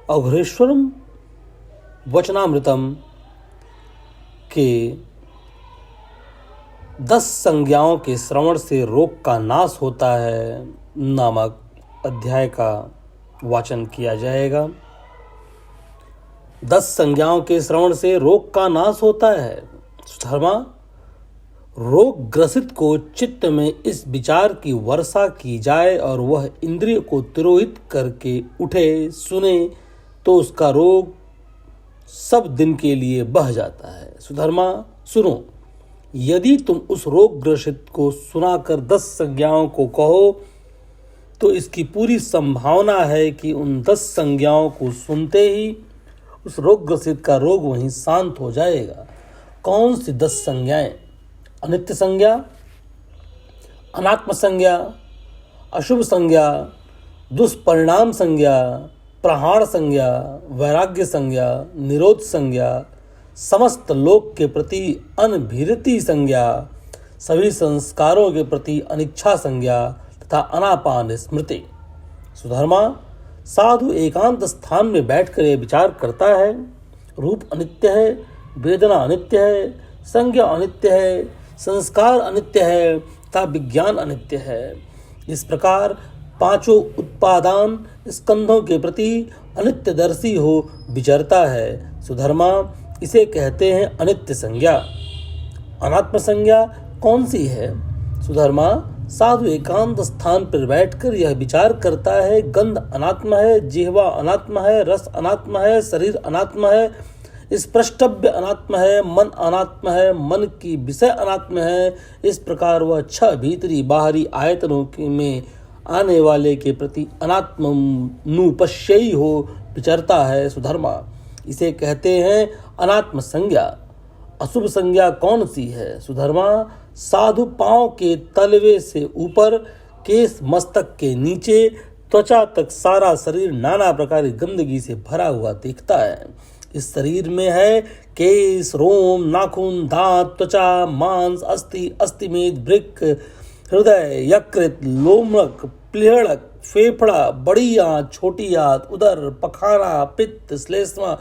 अघोरेश्वरम वचनामृतम के 10 संज्ञाओं के श्रवण से रोग का नाश होता है नामक अध्याय का वाचन किया जाएगा। 10 संज्ञाओं के श्रवण से रोग का नाश होता है। धर्मा, रोग ग्रसित को चित्त में इस विचार की वर्षा की जाए और वह इंद्रिय को तिरोहित करके उठे सुने तो उसका रोग सब दिन के लिए बह जाता है। सुधर्मा सुनो, यदि तुम उस रोग ग्रसित को सुनाकर 10 संज्ञाओं को कहो तो इसकी पूरी संभावना है कि उन 10 संज्ञाओं को सुनते ही उस रोग ग्रसित का रोग वहीं शांत हो जाएगा। कौन सी 10 संज्ञाएं? अनित्य संज्ञा, अनात्म संज्ञा, अशुभ संज्ञा, दुष्परिणाम संज्ञा, प्रहाण संज्ञा, वैराग्य संज्ञा, निरोध संज्ञा, समस्त लोक के प्रति अनभिरति संज्ञा, सभी संस्कारों के प्रति अनिच्छा संज्ञा तथा अनापान स्मृति। सुधर्मा, साधु एकांत स्थान में बैठकर यह विचार करता है, रूप अनित्य है, वेदना अनित्य है, संज्ञा अनित्य है, संस्कार अनित्य है तथा विज्ञान अनित्य है। इस प्रकार पांचों उत्पादान स्कंधों के प्रति अनित्यदर्शी हो विचरता है। सुधर्मा, इसे कहते हैं अनित्य संज्ञा। अनात्म संज्ञा कौन सी है? सुधर्मा, साधु एकांत स्थान पर बैठकर यह विचार करता है, गंध अनात्म है, जिह्वा अनात्म है, रस अनात्म है, शरीर अनात्म है, स्पृष्टव्य अनात्म है, मन अनात्म है, मन की विषय अनात्म है। इस प्रकार वह 6 भीतरी बाहरी आयतनों में आने वाले के प्रति अनात्मनुपश्ययी हो विचरता है। सुधर्मा, इसे कहते हैं अनात्म संज्ञा। अशुभ संज्ञा कौन सी है? सुधर्मा, साधु पांव के तलवे से ऊपर, केस मस्तक के नीचे, त्वचा तक सारा शरीर नाना प्रकार की गंदगी से भरा हुआ दिखता है। इस शरीर में है केस, रोम, नाखून, दांत, त्वचा, मांस, अस्थि, अस्थिमेद, वृक्क, हृदय, यकृत, लोमक, प्लीहड़क, फेफड़ा, बड़ी आंत, छोटी आंत, उदर, पखाना, पित्त, श्लेष्मा,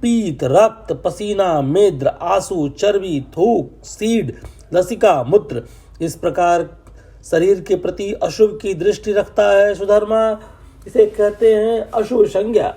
पीत, रक्त, पसीना, मेद्र, आंसू, चर्बी, थूक, सीड, लसिका, मूत्र। इस प्रकार शरीर के प्रति अशुभ की दृष्टि रखता है। सुधर्मा, इसे कहते हैं अशुभ संज्ञा।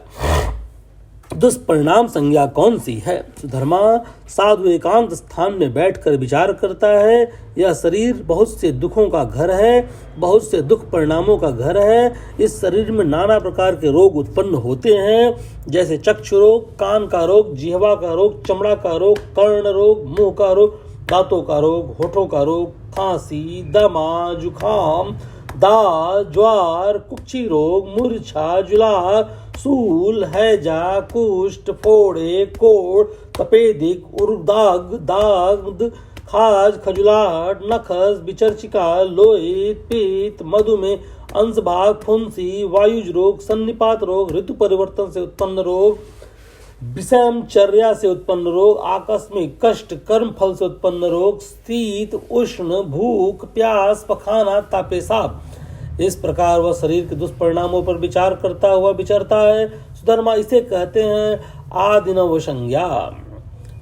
दुष्परिणाम संज्ञा कौन सी है? सुधर्मा, साधु एकांत स्थान में बैठकर विचार करता है, यह शरीर बहुत से दुखों का घर है, बहुत से दुख परिणामों का घर है। इस शरीर में नाना प्रकार के रोग उत्पन्न होते हैं, जैसे चक्षु रोग, कान का रोग, जिह्वा का रोग, चमड़ा का रोग, कर्ण रोग, मुंह का रोग, दांतों का रोग, होठों का रोग, खांसी, दमा, जुखाम, दाद, ज्वार, कुक्षी रोग, मूर्छा, जुलाब, सूल, हैजा, कुष्ठ, फोड़े, कोढ़, तपेदिक, उर्दाग, दाग, खाज, खजुलाहट, नखस, विचर्चिका, लोहित, पित्त, मधुमेह, अंशभाग, फुंसी, वायुज रोग, सन्निपात रोग, ऋतु परिवर्तन से उत्पन्न रोग, विषमचर्या से उत्पन्न रोग, आकस्मिक कष्ट, कर्म फल से उत्पन्न रोग, शीत, उष्ण, भूख, प्यास, पखाना, पेशाब। इस प्रकार वह शरीर के दुष्परिणामों पर विचार करता हुआ विचरता है। सुधर्मा, इसे कहते हैं आदिनव संज्ञा।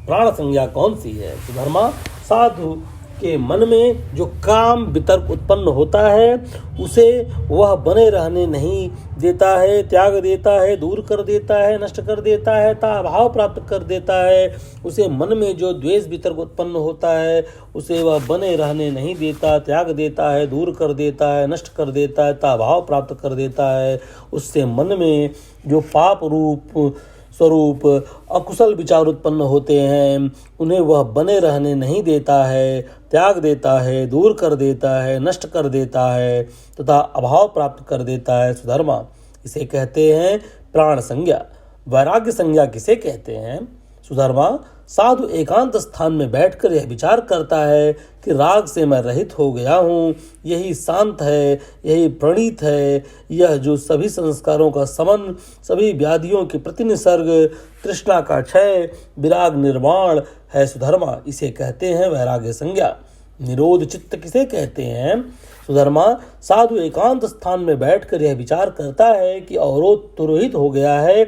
प्राण संज्ञा कौन सी है? सुधर्मा, साधु के मन में जो काम वितर्क उत्पन्न होता है उसे वह बने रहने नहीं देता है, त्याग देता है, दूर कर देता है, नष्ट कर देता है, भाव प्राप्त कर देता है। उसे मन में जो द्वेष वितर्क उत्पन्न होता है उसे वह बने रहने नहीं देता, त्याग देता है, दूर कर देता है, नष्ट कर देता है, भाव प्राप्त कर देता है। उससे मन में जो पाप रूप स्वरूप अकुशल विचार उत्पन्न होते हैं उन्हें वह बने रहने नहीं देता है, त्याग देता है, दूर कर देता है, नष्ट कर देता है तथा अभाव प्राप्त कर देता है। सुधर्मा, इसे कहते हैं प्राण संज्ञा। वैराग्य संज्ञा किसे कहते हैं? सुधर्मा, साधु एकांत स्थान में बैठकर यह विचार करता है कि राग से मैं रहित हो गया हूँ, यही शांत है, यही प्रणीत है, यह जो सभी संस्कारों का समन, सभी व्याधियों के प्रति निसर्ग, तृष्णा का क्षय, विराग निर्वाण है। सुधर्मा, इसे कहते हैं वैराग्य संज्ञा। निरोध चित्त किसे कहते हैं? सुधर्मा, साधु एकांत स्थान में बैठकर यह विचार करता है कि अवरोध तुरोहित हो गया है,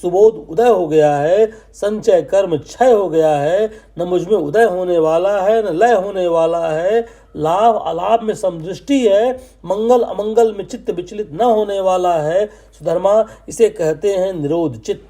सुबोध उदय हो गया है, संचय कर्म क्षय हो गया है, न मुझमें उदय होने वाला है न लय होने वाला है, लाभ अलाभ में समदृष्टि है, मंगल अमंगल में चित्त विचलित न होने वाला है। सुधर्मा, इसे कहते हैं निरोध चित्त।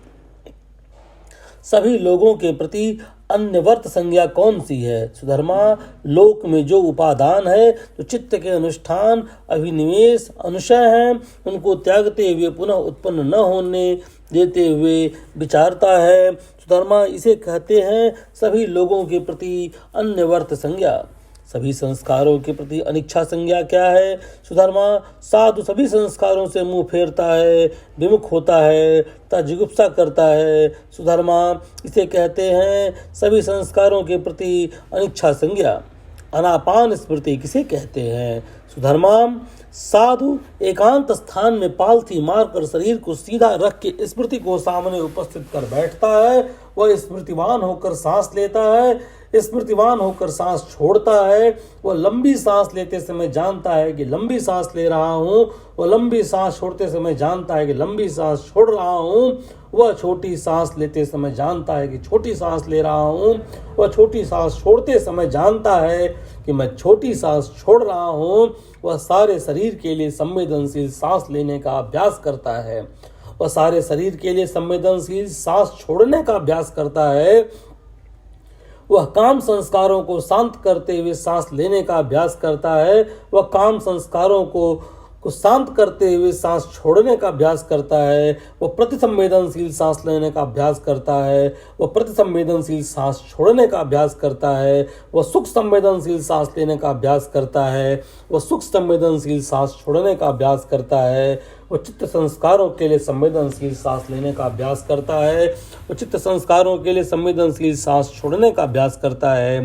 सभी लोगों के प्रति अन्यवर्त संज्ञा कौन सी है? सुधर्मा, लोक में जो उपादान है, जो चित्त के अनुष्ठान अभिनिवेश अनुशय हैं, उनको त्यागते हुए पुनः उत्पन्न न होने देते हुए विचारता है। सुधर्मा, इसे कहते हैं सभी लोगों के प्रति अन्यवर्त संज्ञा। सभी संस्कारों के प्रति अनिच्छा संज्ञा क्या है? सुधर्मा, साधु सभी संस्कारों से मुंह फेरता है, विमुख होता है तथा जिगुप्सा करता है। सुधर्मा, इसे कहते हैं सभी संस्कारों के प्रति अनिच्छा संज्ञा। अनापान स्मृति किसे कहते हैं? सुधर्मा, साधु एकांत स्थान में पालथी मारकर शरीर को सीधा रख के स्मृति को सामने उपस्थित कर बैठता है। वह स्मृतिवान होकर सांस लेता है, स्मृतिवान होकर सांस छोड़ता है। वह लंबी सांस लेते समय जानता है कि लंबी सांस ले रहा हूँ, वह लंबी सांस छोड़ते समय जानता है कि लंबी सांस छोड़ रहा हूँ। वह छोटी सांस लेते समय जानता है कि छोटी सांस ले रहा हूँ, वह छोटी सांस छोड़ते समय जानता है कि मैं छोटी सांस छोड़ रहा हूँ। वह सारे शरीर के लिए संवेदनशील सांस लेने का अभ्यास करता है, वह सारे शरीर के लिए संवेदनशील सांस छोड़ने का अभ्यास करता है। वह काम संस्कारों को शांत करते हुए सांस लेने का अभ्यास करता है, वह काम संस्कारों को शांत करते हुए सांस छोड़ने का अभ्यास करता है। वह प्रतिसंवेदनशील सांस लेने का अभ्यास करता है, वह प्रतिसंवेदनशील सांस छोड़ने का अभ्यास करता है। वह सुख संवेदनशील सांस लेने का अभ्यास करता है, वह सुख संवेदनशील सांस छोड़ने का अभ्यास करता है। वह चित्त संस्कारों के लिए संवेदनशील सांस लेने का अभ्यास करता है, वह चित्त संस्कारों के लिए संवेदनशील सांस छोड़ने का अभ्यास करता है।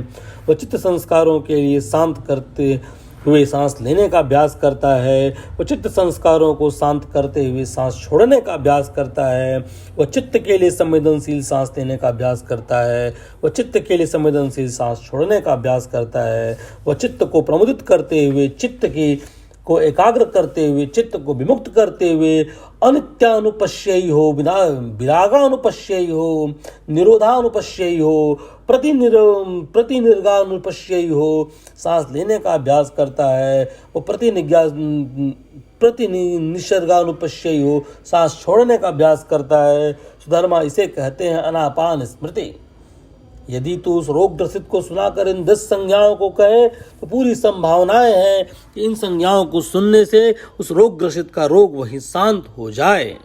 वह चित्त संस्कारों के लिए शांत करते हुए सांस लेने का अभ्यास करता है, वह चित्त संस्कारों को शांत करते हुए सांस छोड़ने का अभ्यास करता है। वह चित्त के लिए संवेदनशील सांस लेने का अभ्यास करता है, वह चित्त के लिए संवेदनशील सांस छोड़ने का अभ्यास करता है। वह चित्त को प्रमुदित करते हुए, चित्त को एकाग्र करते हुए, चित्त को विमुक्त करते हुए अनित्यानुपश्ययी हो, विरागानुपश्ययी हो, निरोधानुपश्ययी हो, प्रतिनिर्गानुपश्ययी हो सांस लेने का अभ्यास करता है। वो प्रतिनिसर्गानुपश्ययी हो सांस छोड़ने का अभ्यास करता है। सुधर्मा, इसे कहते हैं अनापान स्मृति। यदि तू उस रोग ग्रसित को सुनाकर इन 10 संज्ञाओं को कहे तो पूरी संभावनाएं हैं कि इन संज्ञाओं को सुनने से उस रोग ग्रसित का रोग वहीं शांत हो जाए।